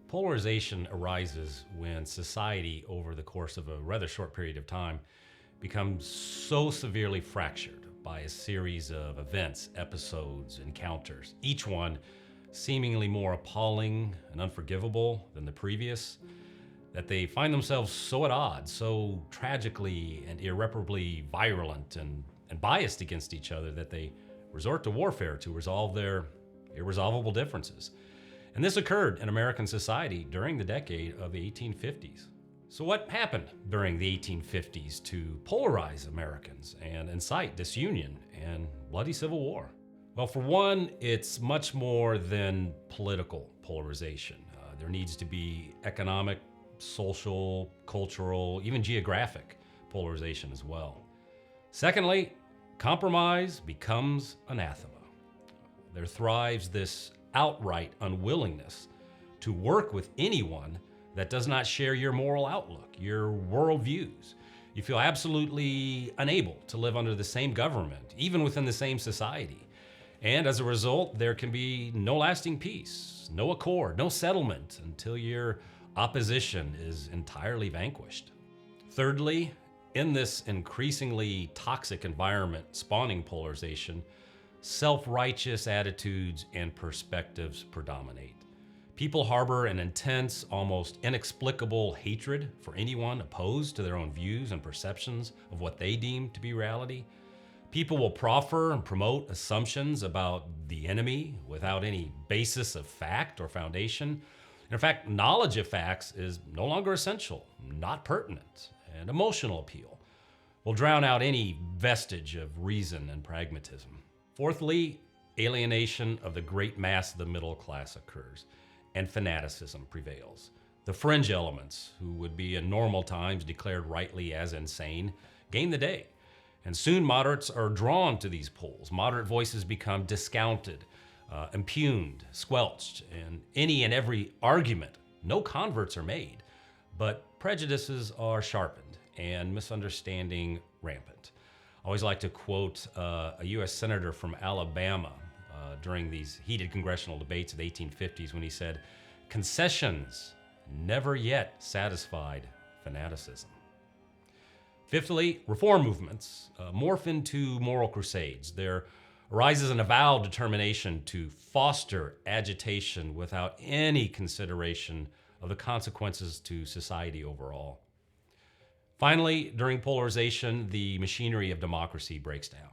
Polarization arises when society, over the course of a rather short period of time, becomes so severely fractured by a series of events, episodes, encounters, each one seemingly more appalling and unforgivable than the previous, that they find themselves so at odds, so tragically and irreparably virulent and biased against each other that they resort to warfare to resolve their irresolvable differences. And this occurred in American society during the decade of the 1850s. So what happened during the 1850s to polarize Americans and incite disunion and bloody civil war? Well, for one, it's much more than political polarization. There needs to be economic, social, cultural, even geographic polarization as well. Secondly, compromise becomes anathema. There thrives this outright unwillingness to work with anyone that does not share your moral outlook, your worldviews. You feel absolutely unable to live under the same government, even within the same society. And as a result, there can be no lasting peace, no accord, no settlement until your opposition is entirely vanquished. Thirdly, in this increasingly toxic environment spawning polarization, self-righteous attitudes and perspectives predominate. People harbor an intense, almost inexplicable hatred for anyone opposed to their own views and perceptions of what they deem to be reality. People will proffer and promote assumptions about the enemy without any basis of fact or foundation. In fact, knowledge of facts is no longer essential, not pertinent, and emotional appeal will drown out any vestige of reason and pragmatism. Fourthly, alienation of the great mass of the middle class occurs, and fanaticism prevails. The fringe elements, who would be in normal times declared rightly as insane, gain the day. And soon moderates are drawn to these polls. Moderate voices become discounted, impugned, squelched, and any and every argument, no converts are made, but prejudices are sharpened and misunderstanding rampant. I always like to quote a U.S. Senator from Alabama during these heated congressional debates of the 1850s when he said, "Concessions never yet satisfied fanaticism." Fifthly, reform movements morph into moral crusades. There arises an avowed determination to foster agitation without any consideration of the consequences to society overall. Finally, during polarization, the machinery of democracy breaks down.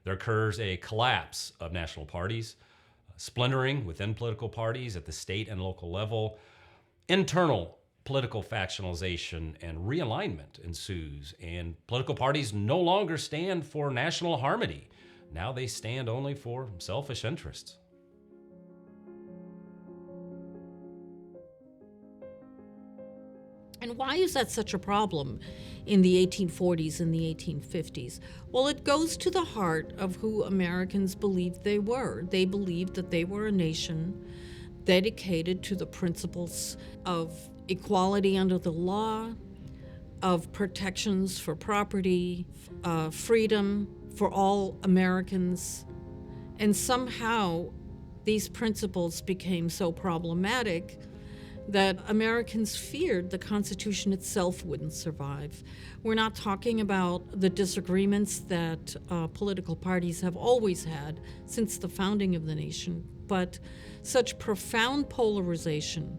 There occurs a collapse of national parties, splintering within political parties at the state and local level. Internal political factionalization and realignment ensues, and political parties no longer stand for national harmony. Now they stand only for selfish interests. And why is that such a problem in the 1840s and the 1850s? Well, it goes to the heart of who Americans believed they were. They believed that they were a nation dedicated to the principles of equality under the law, of protections for property, freedom for all Americans. And somehow these principles became so problematic that Americans feared the Constitution itself wouldn't survive. We're not talking about the disagreements that political parties have always had since the founding of the nation, but such profound polarization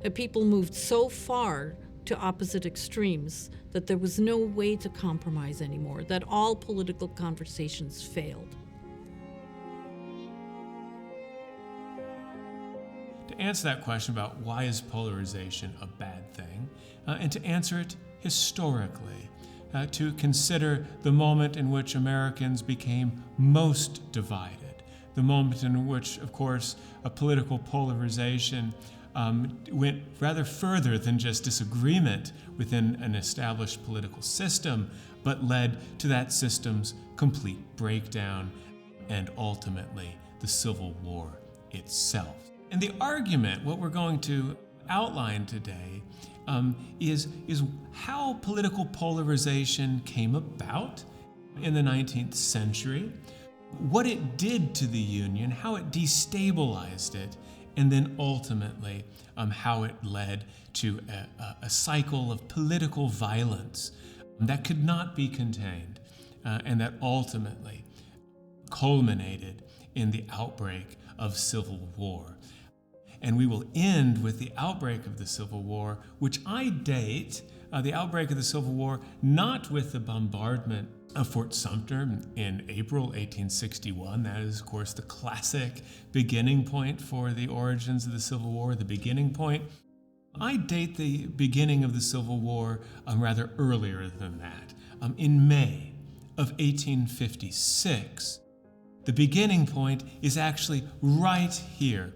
that people moved so far to opposite extremes that there was no way to compromise anymore, that all political conversations failed. To answer that question about why is polarization a bad thing, and to answer it historically, to consider the moment in which Americans became most divided, the moment in which, of course, a political polarization went rather further than just disagreement within an established political system, but led to that system's complete breakdown and ultimately the Civil War itself. And the argument, what we're going to outline today, is how political polarization came about in the 19th century, what it did to the Union, how it destabilized it, and then ultimately how it led to a cycle of political violence that could not be contained, and that ultimately culminated in the outbreak of civil war. And we will end with the outbreak of the Civil War, which I date the outbreak of the Civil War not with the bombardment of Fort Sumter in April 1861. That is, of course, the classic beginning point for the origins of the Civil War, the beginning point. I date the beginning of the Civil War rather earlier than that. In May of 1856, the beginning point is actually right here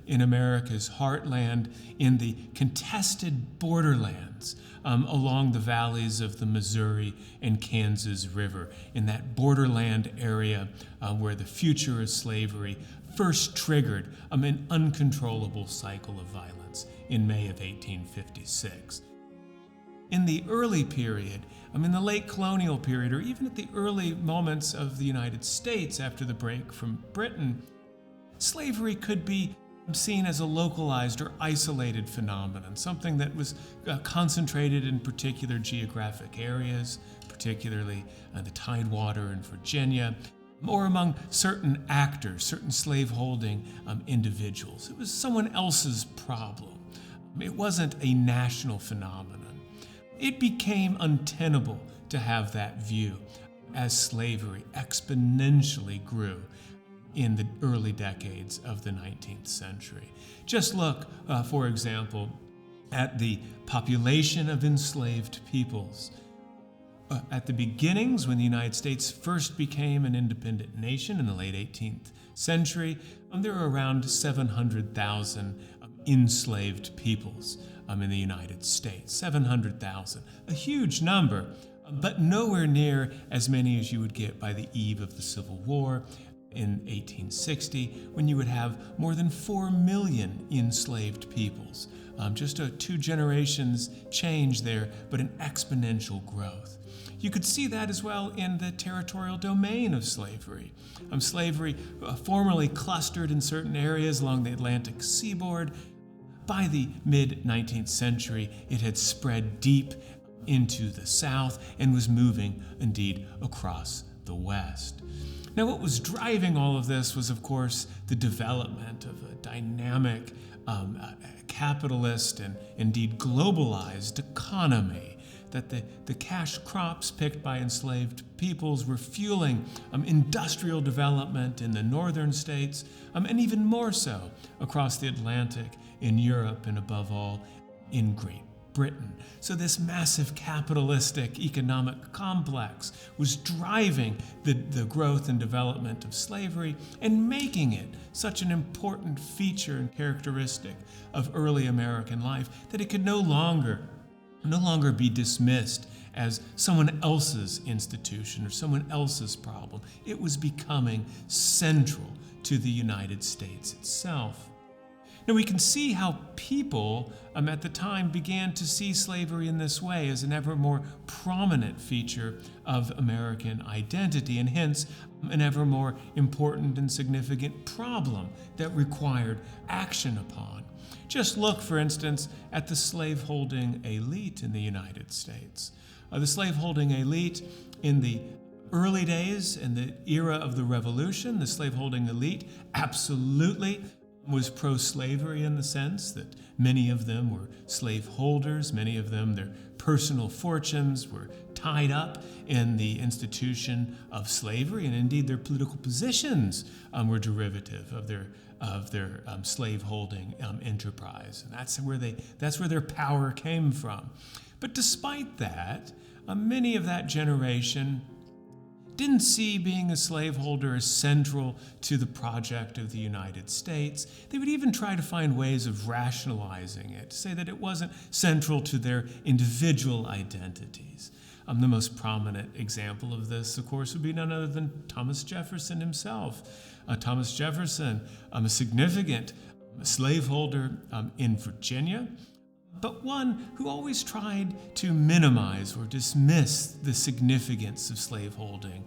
in America's heartland, in the contested borderlands along the valleys of the Missouri and Kansas River, in that borderland area where the future of slavery first triggered an uncontrollable cycle of violence in May of 1856. In the early period, in the late colonial period, or even at the early moments of the United States after the break from Britain, slavery could be seen as a localized or isolated phenomenon, something that was concentrated in particular geographic areas, particularly the Tidewater in Virginia, or among certain actors, certain slaveholding individuals. It was someone else's problem. It wasn't a national phenomenon. It became untenable to have that view as slavery exponentially grew in the early decades of the 19th century. Just look, for example, at the population of enslaved peoples. At the beginnings, when the United States first became an independent nation in the late 18th century, there were around 700,000 enslaved peoples in the United States. 700,000, a huge number, but nowhere near as many as you would get by the eve of the Civil War in 1860, when you would have more than 4 million enslaved peoples. Just a 2 generations change there, but an exponential growth. You could see that as well in the territorial domain of slavery. Slavery formerly clustered in certain areas along the Atlantic seaboard. By the mid-19th century, it had spread deep into the South and was moving, indeed, across the West. Now, what was driving all of this was, of course, the development of a dynamic, capitalist and indeed globalized economy, that the cash crops picked by enslaved peoples were fueling industrial development in the northern states, and even more so across the Atlantic in Europe and above all in Great Britain. So this massive capitalistic economic complex was driving the growth and development of slavery and making it such an important feature and characteristic of early American life that it could no longer be dismissed as someone else's institution or someone else's problem. It was becoming central to the United States itself. Now, we can see how people at the time began to see slavery in this way as an ever more prominent feature of American identity, and hence an ever more important and significant problem that required action upon. Just look, for instance, at the slaveholding elite in the United States. The slaveholding elite in the early days, in the era of the Revolution, the slaveholding elite absolutely was pro-slavery in the sense that many of them were slaveholders, many of them, their personal fortunes were tied up in the institution of slavery, and indeed their political positions were derivative of their slaveholding enterprise. And that's where their power came from. But despite that, many of that generation didn't see being a slaveholder as central to the project of the United States. They would even try to find ways of rationalizing it, to say that it wasn't central to their individual identities. The most prominent example of this, of course, would be none other than Thomas Jefferson himself. Thomas Jefferson, a significant slaveholder in Virginia, but one who always tried to minimize or dismiss the significance of slaveholding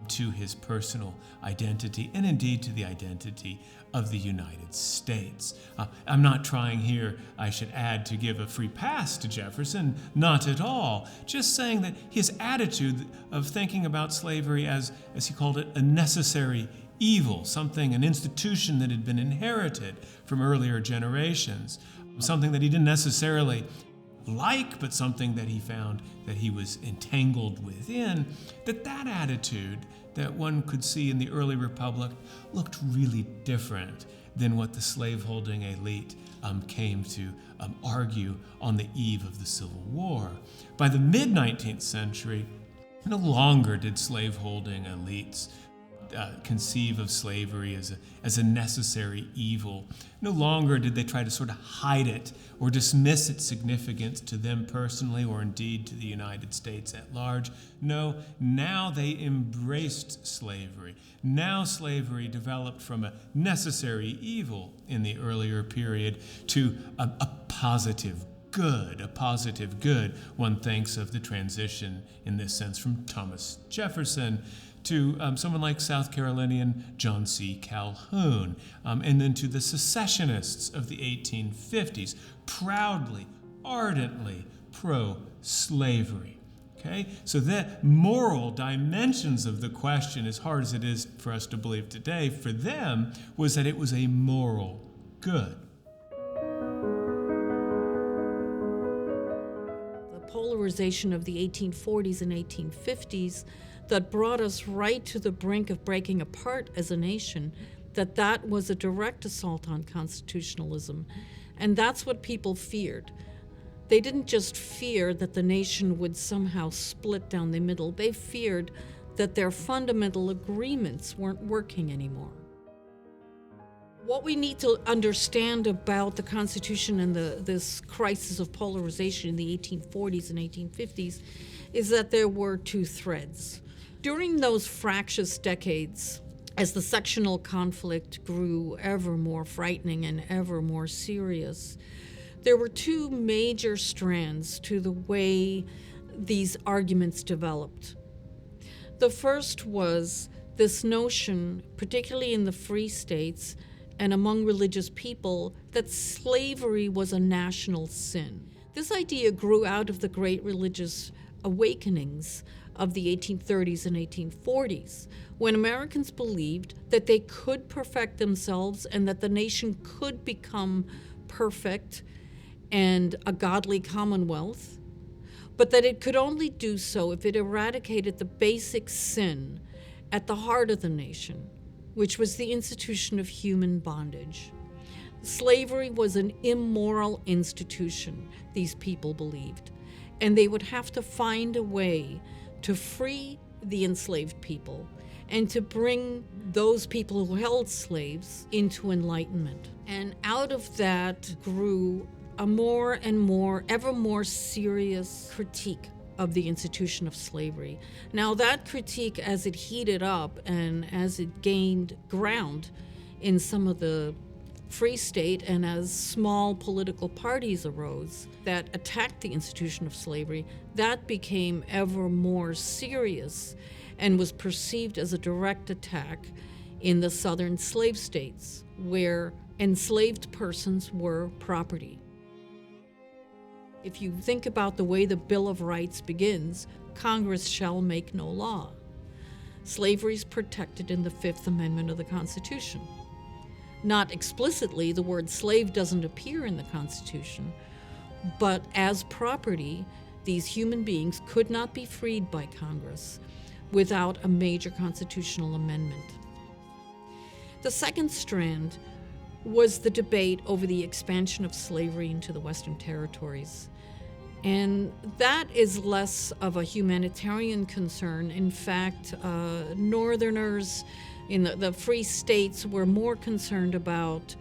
to his personal identity and indeed to the identity of the United States. I'm not trying here, I should add, to give a free pass to Jefferson, not at all. Just saying that his attitude of thinking about slavery as he called it, a necessary evil, something, an institution that had been inherited from earlier generations, something that he didn't necessarily like, but something that he found that he was entangled within, that attitude that one could see in the early republic looked really different than what the slaveholding elite came to argue on the eve of the Civil War. By the mid-19th century, no longer did slaveholding elites conceive of slavery as a necessary evil. No longer did they try to sort of hide it or dismiss its significance to them personally or indeed to the United States at large. No, now they embraced slavery. Now slavery developed from a necessary evil in the earlier period to a positive good, a positive good. One thinks of the transition in this sense from Thomas Jefferson to someone like South Carolinian John C. Calhoun, and then to the secessionists of the 1850s, proudly, ardently pro-slavery. Okay? So the moral dimensions of the question, as hard as it is for us to believe today, for them was that it was a moral good. The polarization of the 1840s and 1850s that brought us right to the brink of breaking apart as a nation, that was a direct assault on constitutionalism. And that's what people feared. They didn't just fear that the nation would somehow split down the middle. They feared that their fundamental agreements weren't working anymore. What we need to understand about the Constitution and this crisis of polarization in the 1840s and 1850s is that there were two threads. During those fractious decades, as the sectional conflict grew ever more frightening and ever more serious, there were two major strands to the way these arguments developed. The first was this notion, particularly in the free states and among religious people, that slavery was a national sin. This idea grew out of the great religious awakenings of the 1830s and 1840s, when Americans believed that they could perfect themselves and that the nation could become perfect and a godly commonwealth, but that it could only do so if it eradicated the basic sin at the heart of the nation, which was the institution of human bondage. Slavery was an immoral institution, these people believed, and they would have to find a way to free the enslaved people and to bring those people who held slaves into enlightenment. And out of that grew a more and more, ever more serious critique of the institution of slavery. Now that critique, as it heated up and as it gained ground in some of the Free State and as small political parties arose that attacked the institution of slavery, that became ever more serious and was perceived as a direct attack in the southern slave states, where enslaved persons were property. If you think about the way the Bill of Rights begins, Congress shall make no law. Slavery is protected in the Fifth Amendment of the Constitution. Not explicitly, the word slave doesn't appear in the Constitution, but as property, these human beings could not be freed by Congress without a major constitutional amendment. The second strand was the debate over the expansion of slavery into the Western territories. And that is less of a humanitarian concern. In fact, Northerners in the free states were more concerned about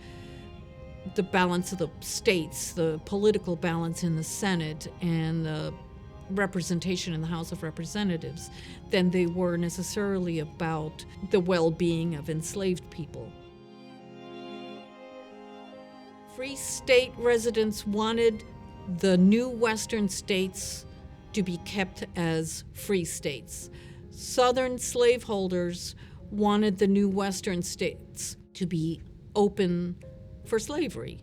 the balance of the states, the political balance in the Senate, and the representation in the House of Representatives, than they were necessarily about the well-being of enslaved people. Free state residents wanted the new Western states to be kept as free states. Southern slaveholders wanted the new Western states to be open for slavery.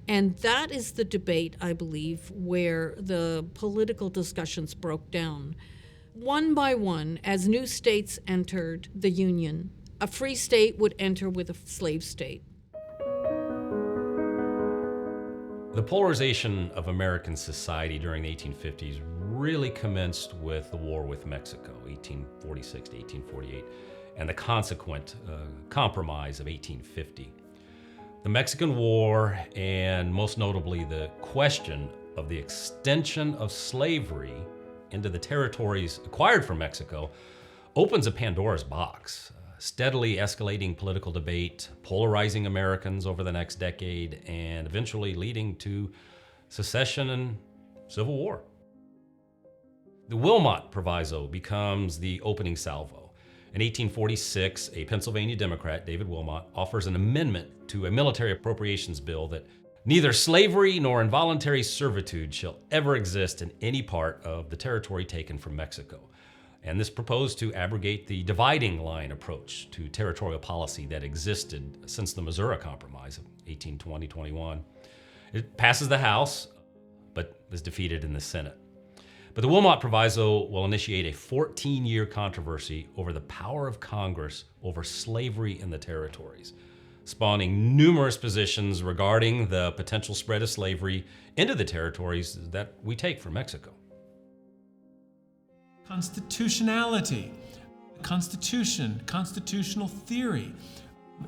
And that is the debate, I believe, where the political discussions broke down. One by one, as new states entered the Union, a free state would enter with a slave state. The polarization of American society during the 1850s really commenced with the war with Mexico, 1846 to 1848, and the consequent compromise of 1850. The Mexican War, and most notably the question of the extension of slavery into the territories acquired from Mexico, opens a Pandora's box, steadily escalating political debate, polarizing Americans over the next decade, and eventually leading to secession and civil war. The Wilmot Proviso becomes the opening salvo. In 1846, a Pennsylvania Democrat, David Wilmot, offers an amendment to a military appropriations bill that neither slavery nor involuntary servitude shall ever exist in any part of the territory taken from Mexico. And this proposed to abrogate the dividing line approach to territorial policy that existed since the Missouri Compromise of 1820-21. It passes the House, but is defeated in the Senate. But the Wilmot Proviso will initiate a 14-year controversy over the power of Congress over slavery in the territories, spawning numerous positions regarding the potential spread of slavery into the territories that we take from Mexico. Constitutionality, Constitution, constitutional theory.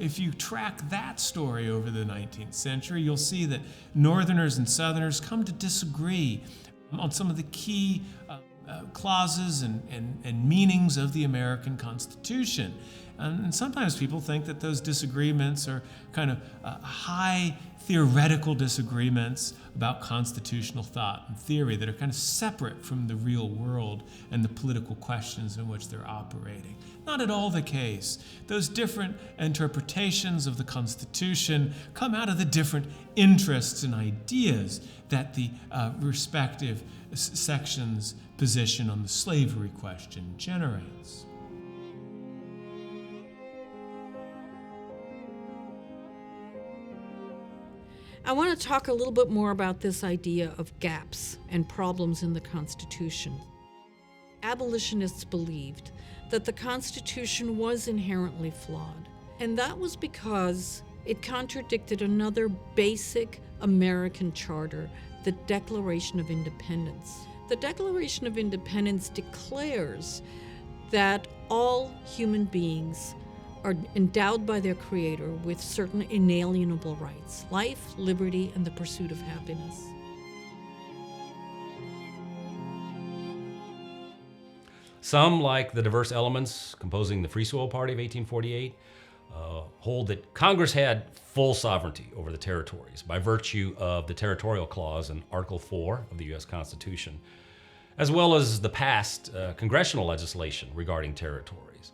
If you track that story over the 19th century, you'll see that Northerners and Southerners come to disagree on some of the key clauses and meanings of the American Constitution. And sometimes people think that those disagreements are kind of high theoretical disagreements about constitutional thought and theory that are kind of separate from the real world and the political questions in which they're operating. Not at all the case. Those different interpretations of the Constitution come out of the different interests and ideas that the respective sections' position on the slavery question generates. I want to talk a little bit more about this idea of gaps and problems in the Constitution. Abolitionists believed that the Constitution was inherently flawed, and that was because it contradicted another basic American charter, the Declaration of Independence. The Declaration of Independence declares that all human beings are endowed by their Creator with certain inalienable rights: life, liberty, and the pursuit of happiness. Some, like the diverse elements composing the Free Soil Party of 1848, hold that Congress had full sovereignty over the territories by virtue of the territorial clause in Article 4 of the U.S. Constitution, as well as the past congressional legislation regarding territories.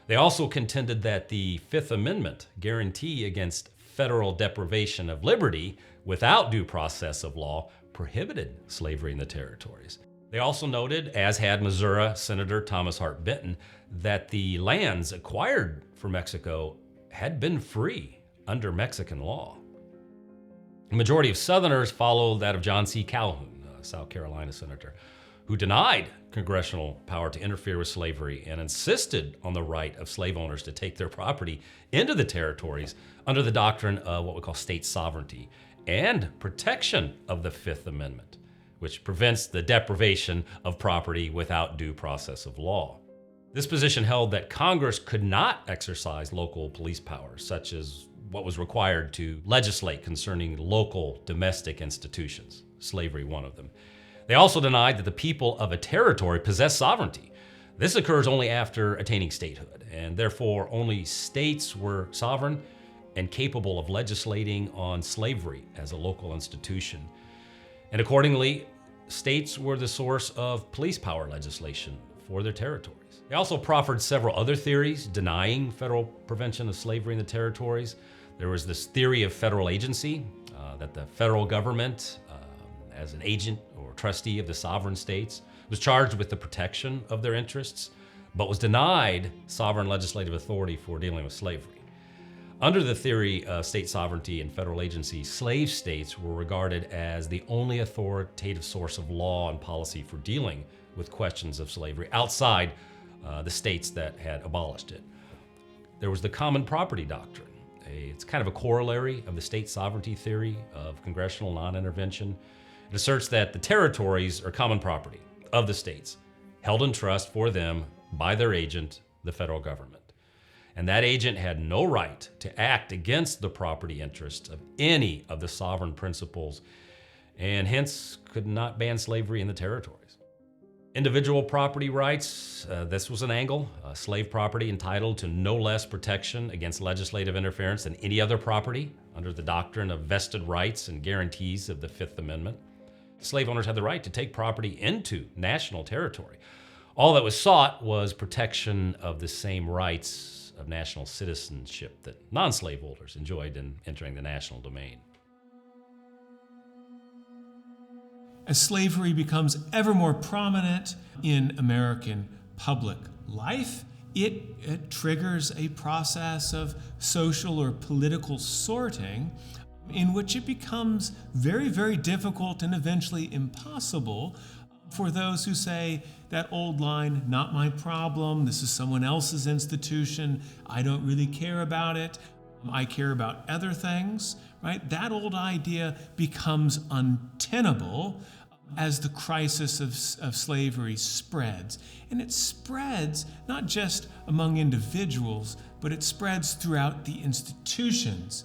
They also contended that the Fifth Amendment guarantee against federal deprivation of liberty without due process of law prohibited slavery in the territories. They also noted, as had Missouri Senator Thomas Hart Benton, that the lands acquired from Mexico had been free under Mexican law. The majority of Southerners followed that of John C. Calhoun, a South Carolina senator, who denied congressional power to interfere with slavery and insisted on the right of slave owners to take their property into the territories under the doctrine of what we call state sovereignty and protection of the Fifth Amendment, which prevents the deprivation of property without due process of law. This position held that Congress could not exercise local police powers, such as what was required to legislate concerning local domestic institutions, slavery one of them. They also denied that the people of a territory possess sovereignty. This occurs only after attaining statehood, and therefore only states were sovereign and capable of legislating on slavery as a local institution. And accordingly, states were the source of police power legislation for their territories. They also proffered several other theories denying federal prevention of slavery in the territories. There was this theory of federal agency, that the federal government, as an agent or trustee of the sovereign states, was charged with the protection of their interests, but was denied sovereign legislative authority for dealing with slavery. Under the theory of state sovereignty and federal agency, slave states were regarded as the only authoritative source of law and policy for dealing with questions of slavery outside the states that had abolished it. There was the common property doctrine. It's kind of a corollary of the state sovereignty theory of congressional non-intervention. It asserts that the territories are common property of the states, held in trust for them by their agent, the federal government. And that agent had no right to act against the property interests of any of the sovereign principles, and hence could not ban slavery in the territories. Individual property rights, this was an angle. Slave property entitled to no less protection against legislative interference than any other property under the doctrine of vested rights and guarantees of the Fifth Amendment. Slave owners had the right to take property into national territory. All that was sought was protection of the same rights of national citizenship that non-slave holders enjoyed in entering the national domain. As slavery becomes ever more prominent in American public life, it triggers a process of social or political sorting in which it becomes very, very difficult and eventually impossible for those who say that old line, not my problem, this is someone else's institution, I don't really care about it, I care about other things, right? That old idea becomes untenable as the crisis of slavery spreads. And it spreads not just among individuals, but it spreads throughout the institutions,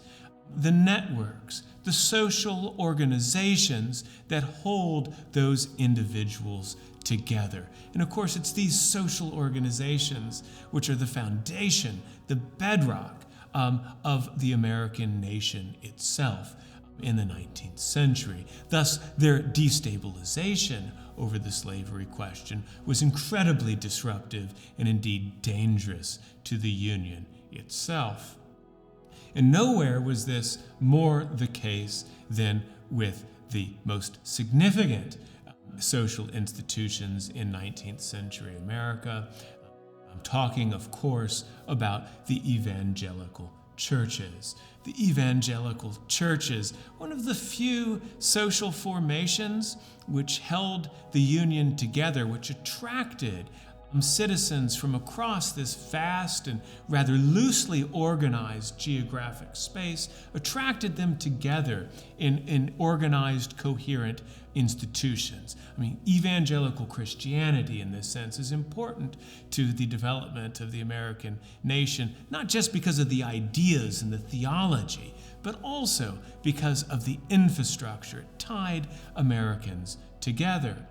the networks, the social organizations that hold those individuals together. And of course, it's these social organizations which are the foundation, the bedrock of the American nation itself in the 19th century. Thus, their destabilization over the slavery question was incredibly disruptive and indeed dangerous to the Union itself. And nowhere was this more the case than with the most significant social institutions in 19th century America. I'm talking, of course, about the Evangelical Churches. The Evangelical Churches, one of the few social formations which held the Union together, which attracted citizens from across this vast and rather loosely organized geographic space, attracted them together in organized, coherent institutions. I mean, evangelical Christianity in this sense is important to the development of the American nation, not just because of the ideas and the theology, but also because of the infrastructure. It tied Americans together.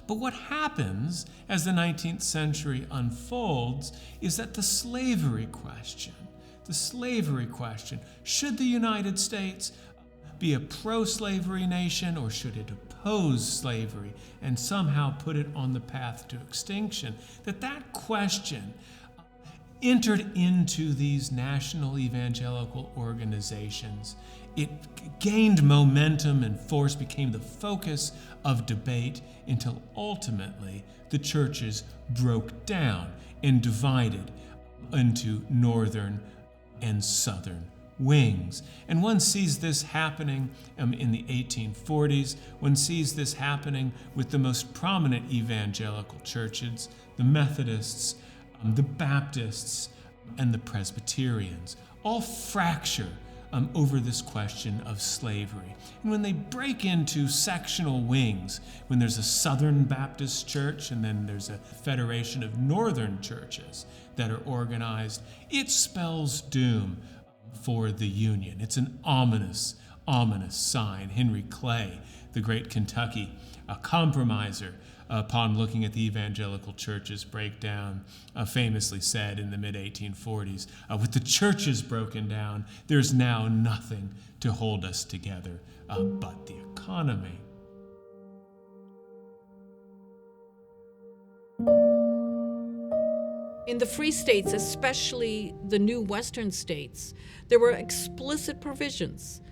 But what happens as the 19th century unfolds is that the slavery question, should the United States be a pro-slavery nation or should it oppose slavery and somehow put it on the path to extinction, that question entered into these national evangelical organizations. It gained momentum and force, became the focus of debate until ultimately the churches broke down and divided into northern and southern wings. And one sees this happening in the 1840s. One sees this happening with the most prominent evangelical churches, the Methodists, the Baptists, and the Presbyterians, all fracture over this question of slavery. And when they break into sectional wings, when there's a Southern Baptist church and then there's a federation of northern churches that are organized, it spells doom for the Union. It's an ominous sign. Henry Clay, the great Kentucky compromiser, upon looking at the evangelical churches breakdown, famously said in the mid-1840s, with the churches broken down, there's now nothing to hold us together but the economy. In the free states, especially the new western states, there were explicit provisions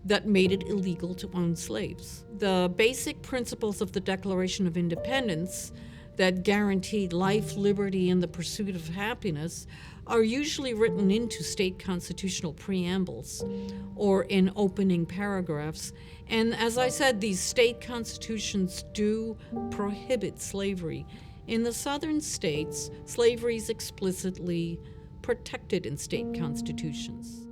that made it illegal to own slaves. The basic principles of the Declaration of Independence that guaranteed life, liberty, and the pursuit of happiness are usually written into state constitutional preambles or in opening paragraphs. And as I said, these state constitutions do prohibit slavery. In the southern states, slavery is explicitly protected in state constitutions.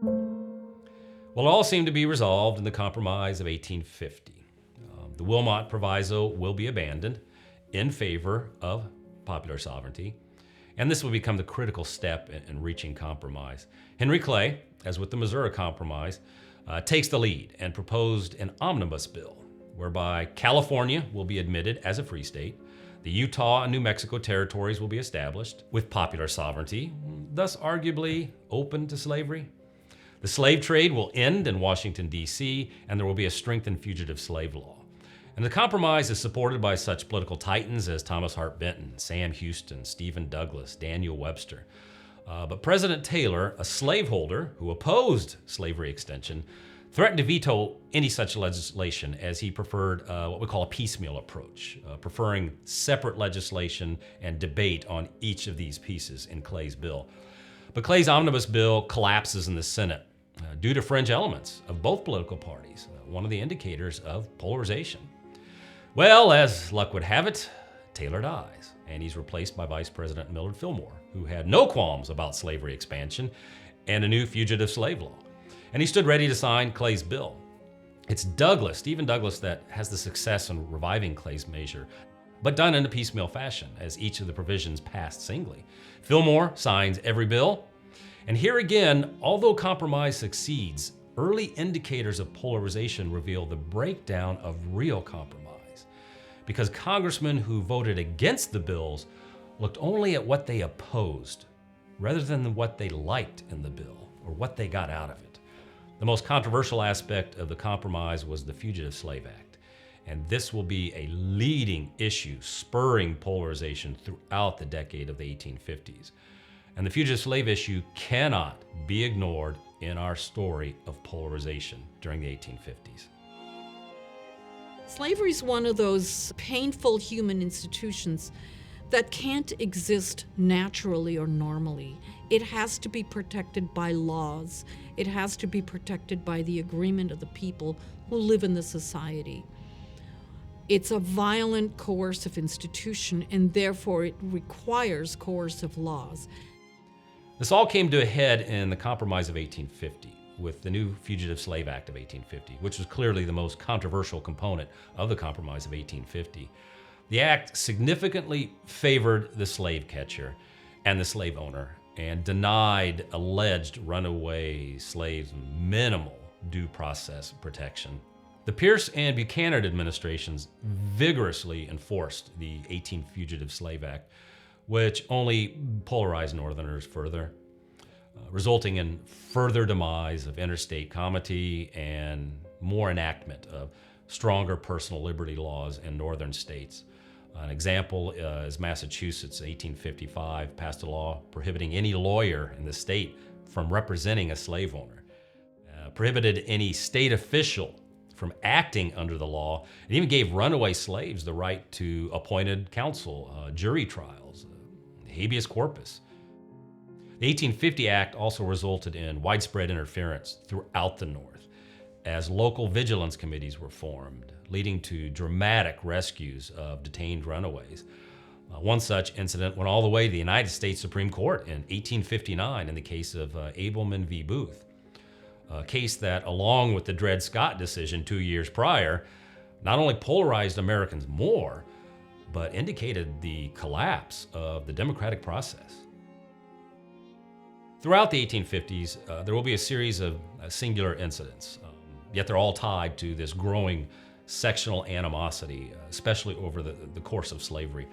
Well, it all seemed to be resolved in the Compromise of 1850. The Wilmot Proviso will be abandoned in favor of popular sovereignty, and this will become the critical step in reaching compromise. Henry Clay, as with the Missouri Compromise, takes the lead and proposed an omnibus bill whereby California will be admitted as a free state, the Utah and New Mexico territories will be established with popular sovereignty, thus arguably open to slavery. The slave trade will end in Washington, D.C., and there will be a strengthened fugitive slave law. And the compromise is supported by such political titans as Thomas Hart Benton, Sam Houston, Stephen Douglas, Daniel Webster. But President Taylor, a slaveholder who opposed slavery extension, threatened to veto any such legislation as he preferred what we call a piecemeal approach, preferring separate legislation and debate on each of these pieces in Clay's bill. But Clay's omnibus bill collapses in the Senate due to fringe elements of both political parties, one of the indicators of polarization. Well, as luck would have it, Taylor dies, and he's replaced by Vice President Millard Fillmore, who had no qualms about slavery expansion and a new fugitive slave law. And he stood ready to sign Clay's bill. It's Douglas, Stephen Douglas, that has the success in reviving Clay's measure, but done in a piecemeal fashion, as each of the provisions passed singly. Fillmore signs every bill, and here again, although compromise succeeds, early indicators of polarization reveal the breakdown of real compromise, because congressmen who voted against the bills looked only at what they opposed, rather than what they liked in the bill or what they got out of it. The most controversial aspect of the compromise was the Fugitive Slave Act, and this will be a leading issue spurring polarization throughout the decade of the 1850s. And the fugitive slave issue cannot be ignored in our story of polarization during the 1850s. Slavery is one of those painful human institutions that can't exist naturally or normally. It has to be protected by laws. It has to be protected by the agreement of the people who live in the society. It's a violent, coercive institution, and therefore it requires coercive laws. This all came to a head in the Compromise of 1850 with the new Fugitive Slave Act of 1850, which was clearly the most controversial component of the Compromise of 1850. The act significantly favored the slave catcher and the slave owner and denied alleged runaway slaves minimal due process protection. The Pierce and Buchanan administrations vigorously enforced the 18th Fugitive Slave Act, which only polarized Northerners further, resulting in further demise of interstate comity and more enactment of stronger personal liberty laws in northern states. An example is Massachusetts, 1855, passed a law prohibiting any lawyer in the state from representing a slave owner, prohibited any state official from acting under the law, and even gave runaway slaves the right to appointed counsel, jury trials, habeas corpus. The 1850 Act also resulted in widespread interference throughout the North, as local vigilance committees were formed, leading to dramatic rescues of detained runaways. One such incident went all the way to the United States Supreme Court in 1859 in the case of Abelman v. Booth, a case that, along with the Dred Scott decision 2 years prior, not only polarized Americans more, but indicated the collapse of the democratic process. Throughout the 1850s, there will be a series of singular incidents, yet they're all tied to this growing sectional animosity, especially over the course of slavery,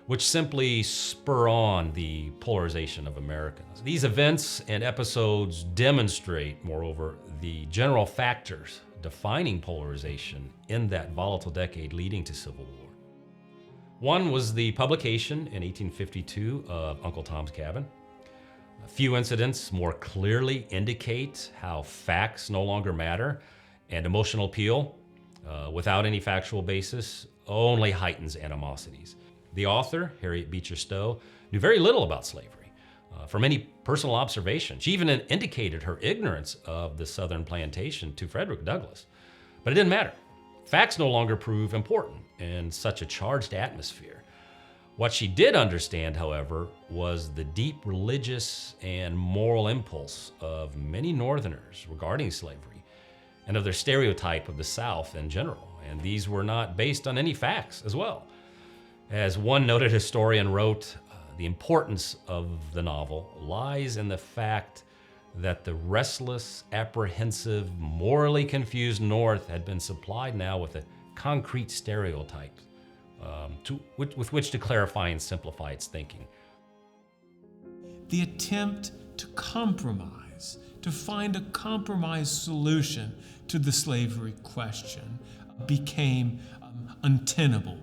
which simply spur on the polarization of Americans. These events and episodes demonstrate, moreover, the general factors defining polarization in that volatile decade leading to Civil War. One was the publication in 1852 of Uncle Tom's Cabin. A few incidents more clearly indicate how facts no longer matter, and emotional appeal, without any factual basis, only heightens animosities. The author, Harriet Beecher Stowe, knew very little about slavery. From any personal observation, she even indicated her ignorance of the Southern plantation to Frederick Douglass. But it didn't matter. Facts no longer prove important in such a charged atmosphere. What she did understand, however, was the deep religious and moral impulse of many Northerners regarding slavery and of their stereotype of the South in general. And these were not based on any facts as well. As one noted historian wrote, the importance of the novel lies in the fact that the restless, apprehensive, morally confused North had been supplied now with a concrete stereotype with which to clarify and simplify its thinking. The attempt to compromise, to find a compromise solution to the slavery question, became untenable,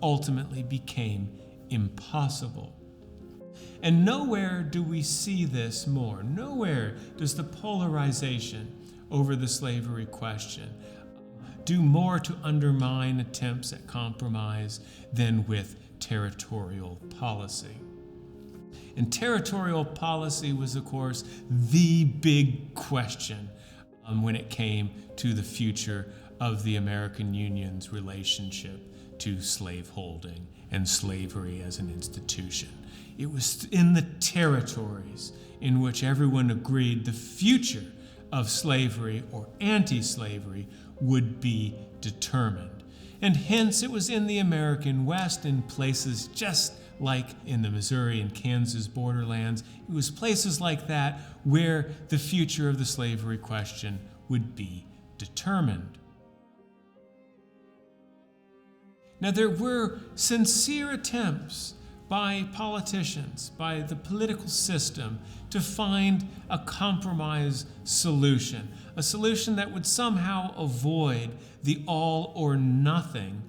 ultimately became impossible. And nowhere do we see this more. Nowhere does the polarization over the slavery question do more to undermine attempts at compromise than with territorial policy. And territorial policy was, of course, the big question when it came to the future of the American Union's relationship to slaveholding and slavery as an institution. It was in the territories in which everyone agreed the future of slavery or anti-slavery would be determined. And hence it was in the American West, in places just like in the Missouri and Kansas borderlands, it was places like that where the future of the slavery question would be determined. Now, there were sincere attempts by politicians, by the political system, to find a compromise solution, a solution that would somehow avoid the all or nothing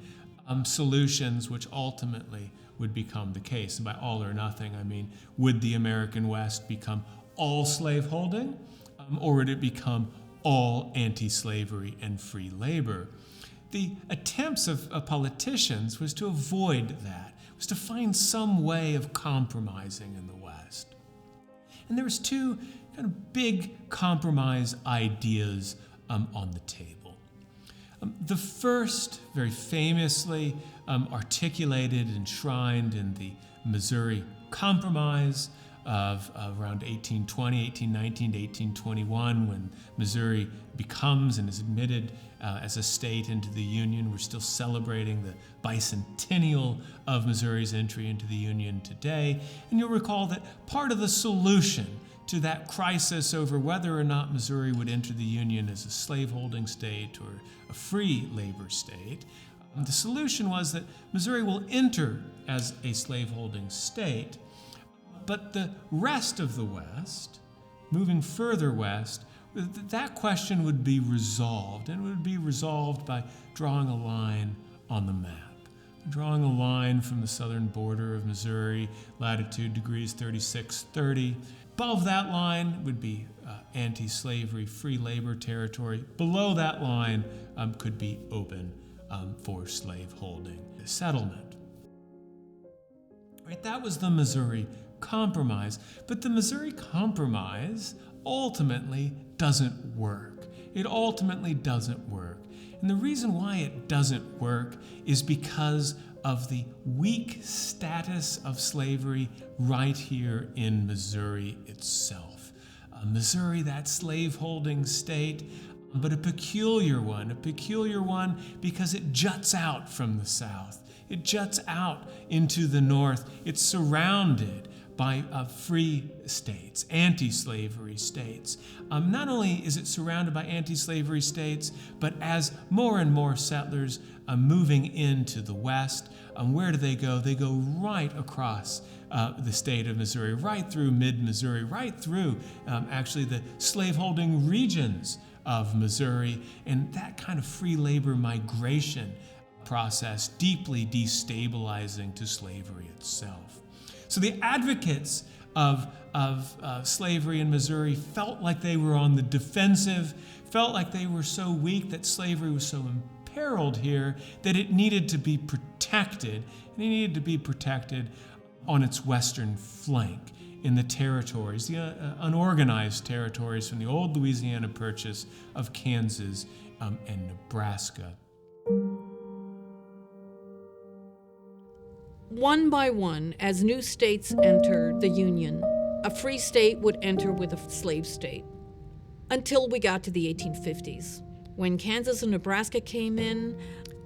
solutions which ultimately would become the case. And by all or nothing, I mean, would the American West become all slaveholding, or would it become all anti-slavery and free labor? The attempts of politicians was to avoid that, was to find some way of compromising in the West. And there was two kind of big compromise ideas on the table. The first, very famously articulated and enshrined in the Missouri Compromise of around 1820, 1819 to 1821, when Missouri becomes and is admitted as a state into the Union. We're still celebrating the bicentennial of Missouri's entry into the Union today. And you'll recall that part of the solution to that crisis over whether or not Missouri would enter the Union as a slaveholding state or a free labor state, the solution was that Missouri will enter as a slaveholding state, but the rest of the West, moving further west, that question would be resolved, and it would be resolved by drawing a line on the map. Drawing a line from the southern border of Missouri, latitude degrees 3630. Above that line would be anti-slavery, free labor territory. Below that line could be open for slaveholding settlement. Right, that was the Missouri Compromise. But the Missouri Compromise ultimately doesn't work. It ultimately doesn't work. And the reason why it doesn't work is because of the weak status of slavery right here in Missouri itself. Missouri, that slaveholding state, but a peculiar one because it juts out from the South. It juts out into the North. It's surrounded by free states, anti-slavery states. Not only is it surrounded by anti-slavery states, but as more and more settlers moving into the West, where do they go? They go right across the state of Missouri, right through mid-Missouri, right through actually the slaveholding regions of Missouri, and that kind of free labor migration process deeply destabilizing to slavery itself. So the advocates of slavery in Missouri felt like they were on the defensive, felt like they were so weak that slavery was so herald here that it needed to be protected, and it needed to be protected on its western flank in the territories, the unorganized territories from the old Louisiana Purchase of Kansas and Nebraska. One by one, as new states entered the Union, a free state would enter with a slave state, until we got to the 1850s. When Kansas and Nebraska came in,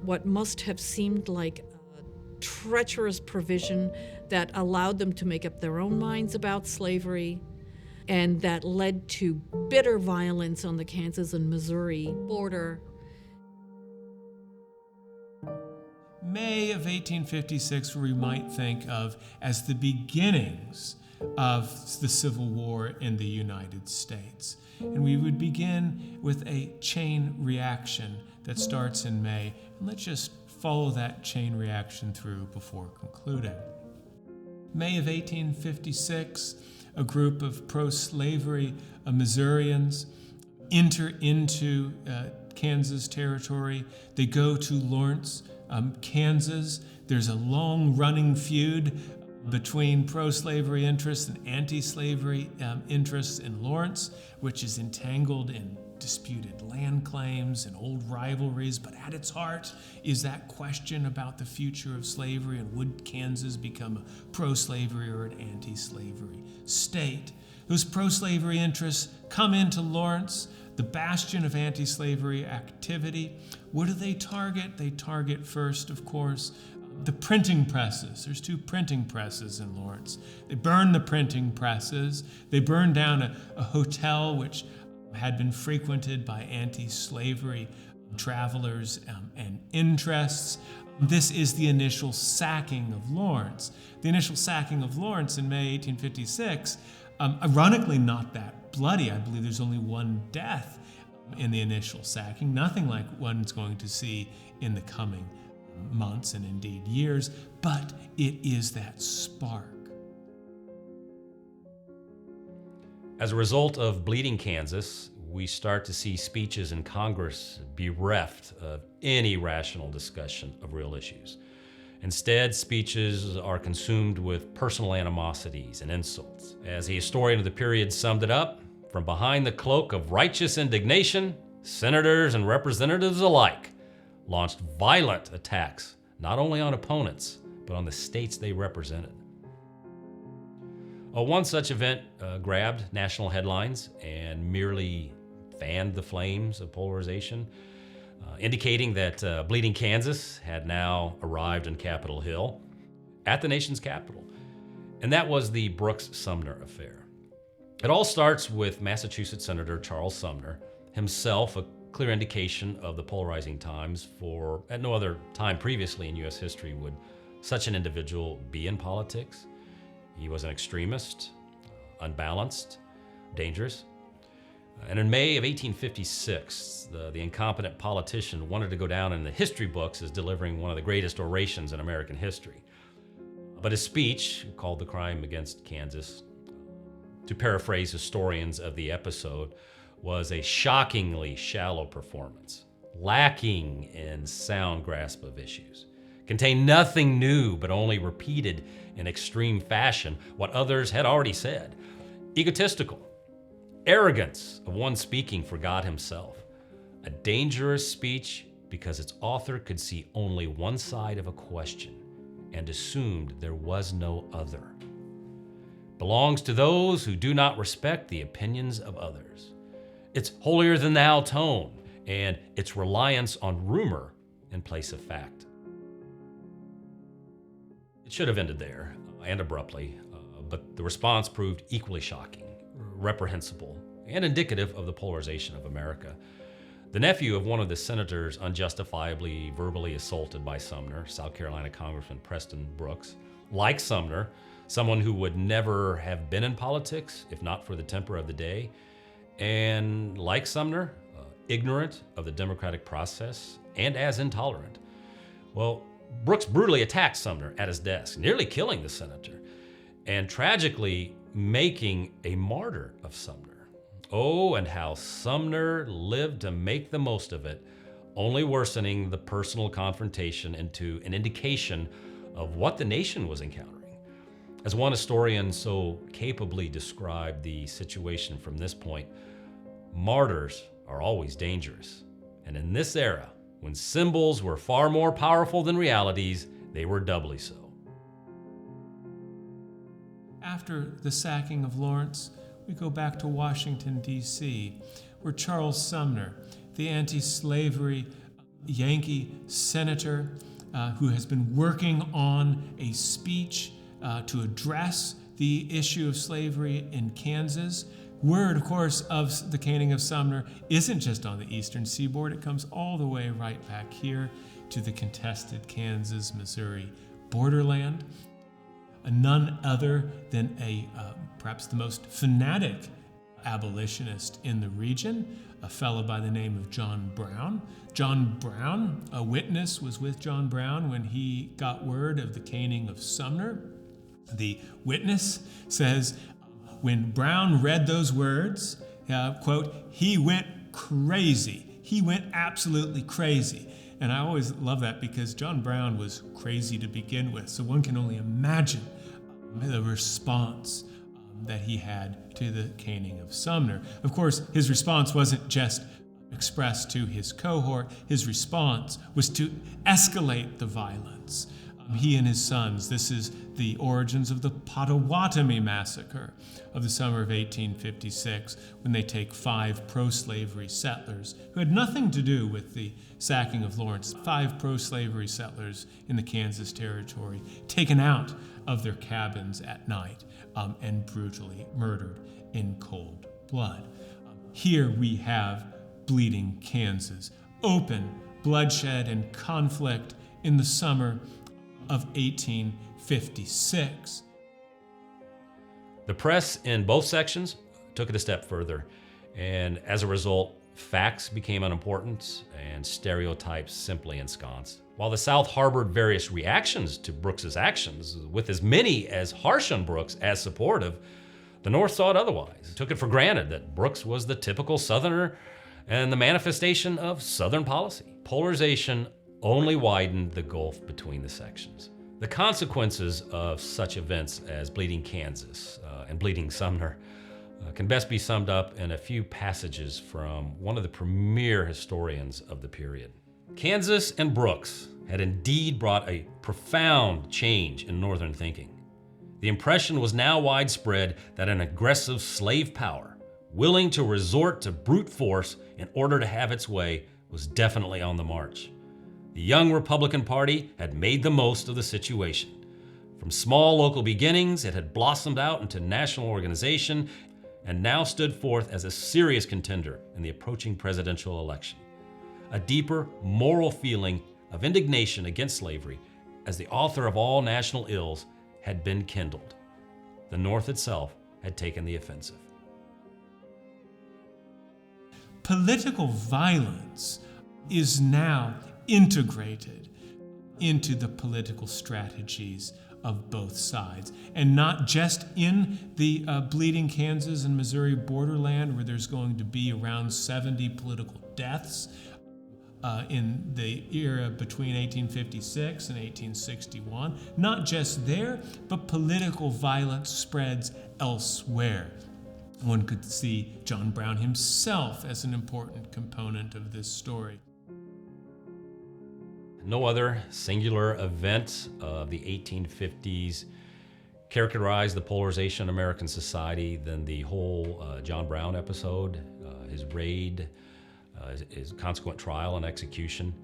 what must have seemed like a treacherous provision that allowed them to make up their own minds about slavery, and that led to bitter violence on the Kansas and Missouri border. May of 1856 we might think of as the beginnings of the Civil War in the United States. And we would begin with a chain reaction that starts in May. And let's just follow that chain reaction through before concluding. May of 1856, a group of pro-slavery Missourians enter into Kansas territory. They go to Lawrence, Kansas. There's a long-running feud between pro-slavery interests and anti-slavery interests in Lawrence, which is entangled in disputed land claims and old rivalries, but at its heart is that question about the future of slavery and would Kansas become a pro-slavery or an anti-slavery state. Those pro-slavery interests come into Lawrence, the bastion of anti-slavery activity. What do they target? They target first, of course, the printing presses. There's 2 printing presses in Lawrence. They burn the printing presses. They burn down a hotel which had been frequented by anti-slavery travelers and interests. This is the initial sacking of Lawrence. The initial sacking of Lawrence in May 1856, ironically not that bloody. I believe there's only 1 death in the initial sacking, nothing like one's going to see in the coming months and indeed years, but it is that spark. As a result of bleeding Kansas, we start to see speeches in Congress bereft of any rational discussion of real issues. Instead, speeches are consumed with personal animosities and insults. As the historian of the period summed it up, from behind the cloak of righteous indignation, senators and representatives alike launched violent attacks, not only on opponents, but on the states they represented. One such event grabbed national headlines and merely fanned the flames of polarization, indicating that bleeding Kansas had now arrived in Capitol Hill, at the nation's capital. And that was the Brooks-Sumner affair. It all starts with Massachusetts Senator Charles Sumner, himself a clear indication of the polarizing times, for at no other time previously in U.S. history would such an individual be in politics. He was an extremist, unbalanced, dangerous. And in May of 1856, the incompetent politician wanted to go down in the history books as delivering one of the greatest orations in American history. But his speech, called The Crime Against Kansas, to paraphrase historians of the episode, was a shockingly shallow performance, lacking in sound grasp of issues, contained nothing new but only repeated in extreme fashion what others had already said, egotistical, arrogance of one speaking for God himself, a dangerous speech because its author could see only one side of a question and assumed there was no other. Belongs to those who do not respect the opinions of others. Its holier-than-thou tone and its reliance on rumor in place of fact. It should have ended there, and abruptly, but the response proved equally shocking, reprehensible, and indicative of the polarization of America. The nephew of one of the senators unjustifiably verbally assaulted by Sumner, South Carolina Congressman Preston Brooks, like Sumner, someone who would never have been in politics if not for the temper of the day, and like Sumner, ignorant of the democratic process and as intolerant. Well, Brooks brutally attacked Sumner at his desk, nearly killing the senator, and tragically making a martyr of Sumner. Oh, and how Sumner lived to make the most of it, only worsening the personal confrontation into an indication of what the nation was encountering. As one historian so capably described the situation from this point, martyrs are always dangerous. And in this era, when symbols were far more powerful than realities, they were doubly so. After the sacking of Lawrence, we go back to Washington, D.C., where Charles Sumner, the anti-slavery Yankee senator who has been working on a speech to address the issue of slavery in Kansas. Word, of course, of the caning of Sumner isn't just on the eastern seaboard. It comes all the way right back here to the contested Kansas-Missouri borderland. None other than perhaps the most fanatic abolitionist in the region, a fellow by the name of John Brown. John Brown, a witness, was with John Brown when he got word of the caning of Sumner. The witness says, when Brown read those words, quote, he went crazy. He went absolutely crazy. And I always love that because John Brown was crazy to begin with. So one can only imagine the response that he had to the caning of Sumner. Of course, his response wasn't just expressed to his cohort. His response was to escalate the violence. He and his sons, this is the origins of the Potawatomi massacre of the summer of 1856, when they take 5 pro-slavery settlers who had nothing to do with the sacking of Lawrence, 5 pro-slavery settlers in the Kansas Territory, taken out of their cabins at night and brutally murdered in cold blood. Here we have bleeding Kansas, open bloodshed and conflict in the summer of 1856. The press in both sections took it a step further, and as a result, facts became unimportant and stereotypes simply ensconced. While the South harbored various reactions to Brooks's actions, with as many as harsh on Brooks as supportive, the North saw it otherwise, took it for granted that Brooks was the typical Southerner and the manifestation of Southern policy. Polarization only widened the gulf between the sections. The consequences of such events as Bleeding Kansas and Bleeding Sumner can best be summed up in a few passages from one of the premier historians of the period. Kansas and Brooks had indeed brought a profound change in Northern thinking. The impression was now widespread that an aggressive slave power, willing to resort to brute force in order to have its way, was definitely on the march. The young Republican Party had made the most of the situation. From small local beginnings, it had blossomed out into national organization and now stood forth as a serious contender in the approaching presidential election. A deeper moral feeling of indignation against slavery as the author of all national ills had been kindled. The North itself had taken the offensive. Political violence is now integrated into the political strategies of both sides, and not just in the bleeding Kansas and Missouri borderland, where there's going to be around 70 political deaths in the era between 1856 and 1861. Not just there, but political violence spreads elsewhere. One could see John Brown himself as an important component of this story. No other singular event of the 1850s characterized the polarization of American society than the whole John Brown episode, his raid, his consequent trial and execution.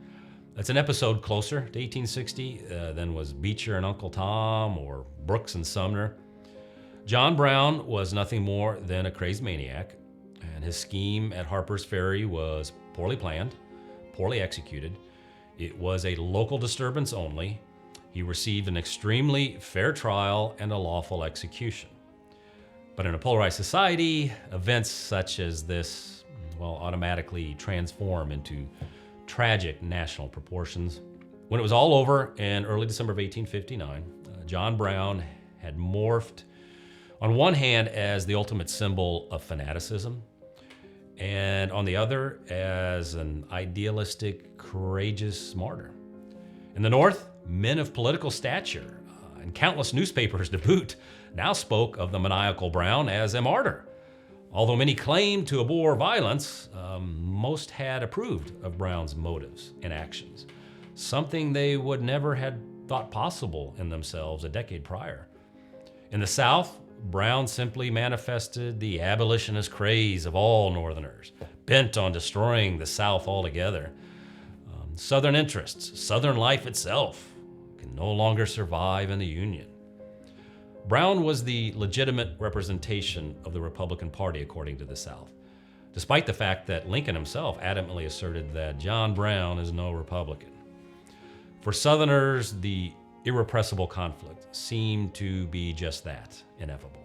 That's an episode closer to 1860 than was Beecher and Uncle Tom or Brooks and Sumner. John Brown was nothing more than a crazed maniac, and his scheme at Harper's Ferry was poorly planned, poorly executed. It was a local disturbance only. He received an extremely fair trial and a lawful execution. But in a polarized society, events such as this, automatically transform into tragic national proportions. When it was all over in early December of 1859, John Brown had morphed on one hand as the ultimate symbol of fanaticism, and on the other as an idealistic, courageous martyr. In the North, men of political stature, and countless newspapers to boot, now spoke of the maniacal Brown as a martyr. Although many claimed to abhor violence, most had approved of Brown's motives and actions, something they would never had thought possible in themselves a decade prior. In the South, Brown simply manifested the abolitionist craze of all Northerners, bent on destroying the South altogether. Southern interests, Southern life itself, can no longer survive in the Union. Brown was the legitimate representation of the Republican Party, according to the South, despite the fact that Lincoln himself adamantly asserted that John Brown is no Republican. For Southerners, the irrepressible conflict seemed to be just that, ineffable.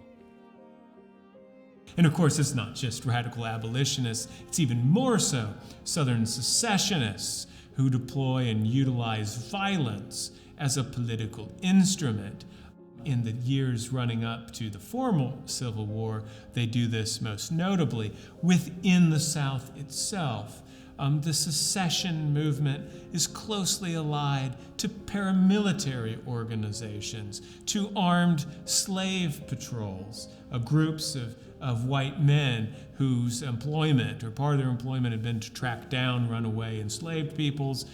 And of course, it's not just radical abolitionists, it's even more so Southern secessionists who deploy and utilize violence as a political instrument. In the years running up to the formal Civil War, they do this most notably within the South itself. The secession movement is closely allied to paramilitary organizations, to armed slave patrols, groups of white men whose employment or part of their employment had been to track down runaway enslaved peoples.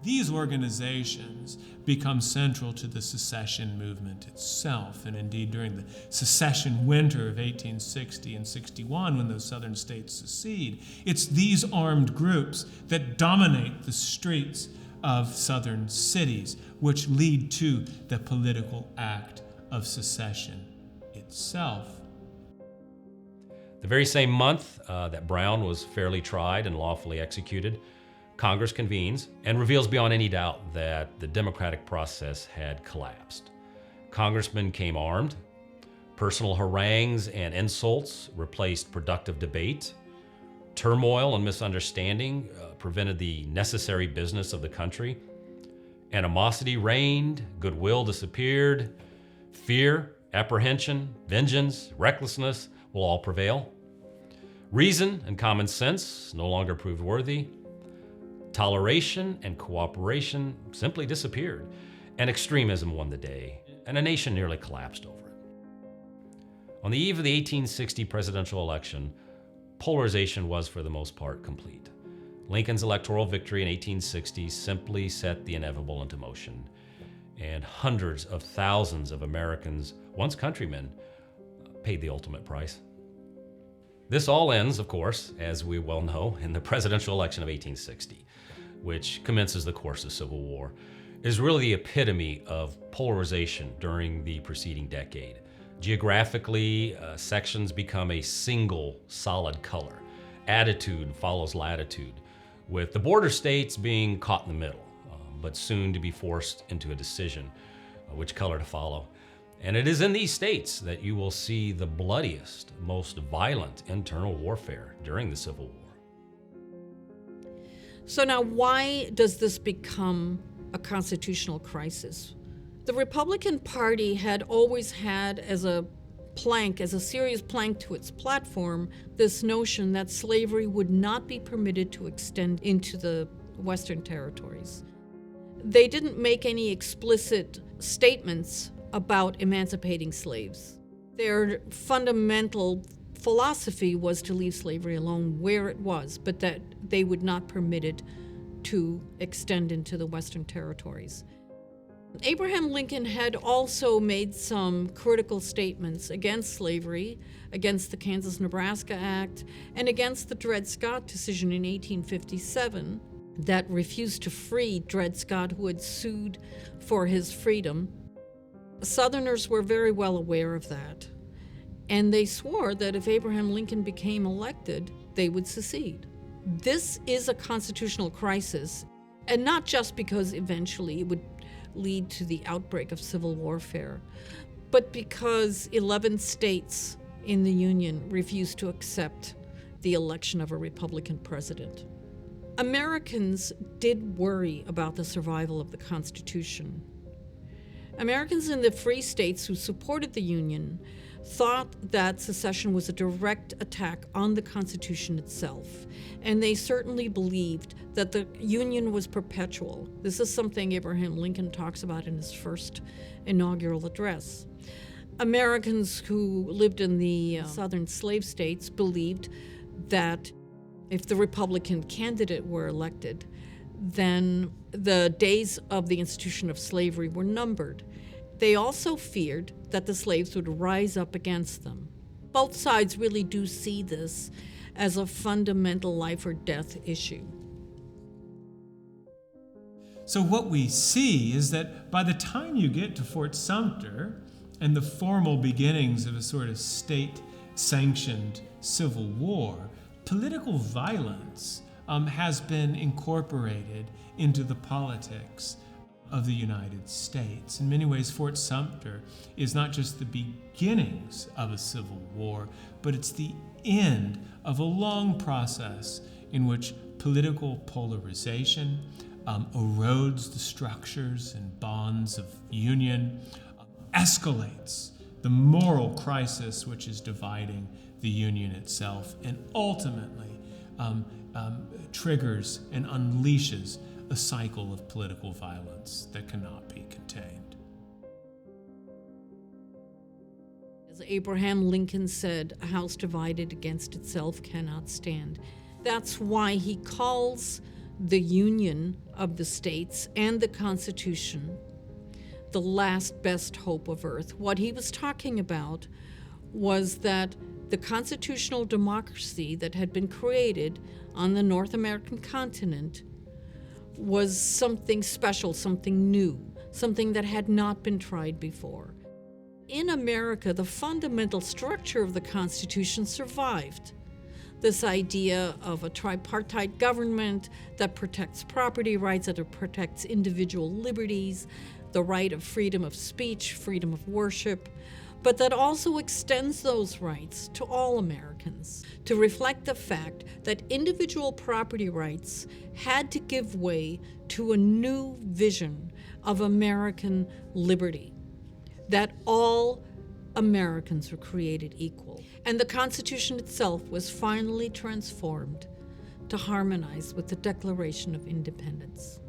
These organizations become central to the secession movement itself, and indeed during the secession winter of 1860 and 61, when those southern states secede, it's these armed groups that dominate the streets of southern cities, which lead to the political act of secession itself. The very same month that Brown was fairly tried and lawfully executed, Congress convenes and reveals beyond any doubt that the democratic process had collapsed. Congressmen came armed. Personal harangues and insults replaced productive debate. Turmoil and misunderstanding prevented the necessary business of the country. Animosity reigned, goodwill disappeared. Fear, apprehension, vengeance, recklessness will all prevail. Reason and common sense no longer proved worthy. Toleration and cooperation simply disappeared, and extremism won the day, and a nation nearly collapsed over it. On the eve of the 1860 presidential election, polarization was for the most part complete. Lincoln's electoral victory in 1860 simply set the inevitable into motion, and hundreds of thousands of Americans, once countrymen, paid the ultimate price. This all ends, of course, as we well know, in the presidential election of 1860, which commences the course of Civil War. It is really the epitome of polarization during the preceding decade. Geographically, sections become a single solid color. Attitude follows latitude, with the border states being caught in the middle, but soon to be forced into a decision which color to follow. And it is in these states that you will see the bloodiest, most violent internal warfare during the Civil War. So now, why does this become a constitutional crisis? The Republican Party had always had as a serious plank to its platform, this notion that slavery would not be permitted to extend into the Western territories. They didn't make any explicit statements about emancipating slaves. Their fundamental philosophy was to leave slavery alone where it was, but that they would not permit it to extend into the Western territories. Abraham Lincoln had also made some critical statements against slavery, against the Kansas-Nebraska Act, and against the Dred Scott decision in 1857 that refused to free Dred Scott, who had sued for his freedom. Southerners were very well aware of that, and they swore that if Abraham Lincoln became elected, they would secede. This is a constitutional crisis, and not just because eventually it would lead to the outbreak of civil warfare, but because 11 states in the Union refused to accept the election of a Republican president. Americans did worry about the survival of the Constitution. Americans in the free states who supported the Union thought that secession was a direct attack on the Constitution itself, and they certainly believed that the Union was perpetual. This is something Abraham Lincoln talks about in his first inaugural address. Americans who lived in the southern slave states believed that if the Republican candidate were elected, then the days of the institution of slavery were numbered. They also feared that the slaves would rise up against them. Both sides really do see this as a fundamental life or death issue. So what we see is that by the time you get to Fort Sumter and the formal beginnings of a sort of state-sanctioned civil war, political violence has been incorporated into the politics of the United States. In many ways, Fort Sumter is not just the beginnings of a civil war, but it's the end of a long process in which political polarization erodes the structures and bonds of union, escalates the moral crisis which is dividing the Union itself, and ultimately triggers and unleashes a cycle of political violence that cannot be contained. As Abraham Lincoln said, a house divided against itself cannot stand. That's why he calls the Union of the states and the Constitution the last best hope of earth. What he was talking about was that the constitutional democracy that had been created on the North American continent was something special, something new, something that had not been tried before. In America, the fundamental structure of the Constitution survived. This idea of a tripartite government that protects property rights, that protects individual liberties, the right of freedom of speech, freedom of worship, but that also extends those rights to all Americans, to reflect the fact that individual property rights had to give way to a new vision of American liberty, that all Americans were created equal. And the Constitution itself was finally transformed to harmonize with the Declaration of Independence.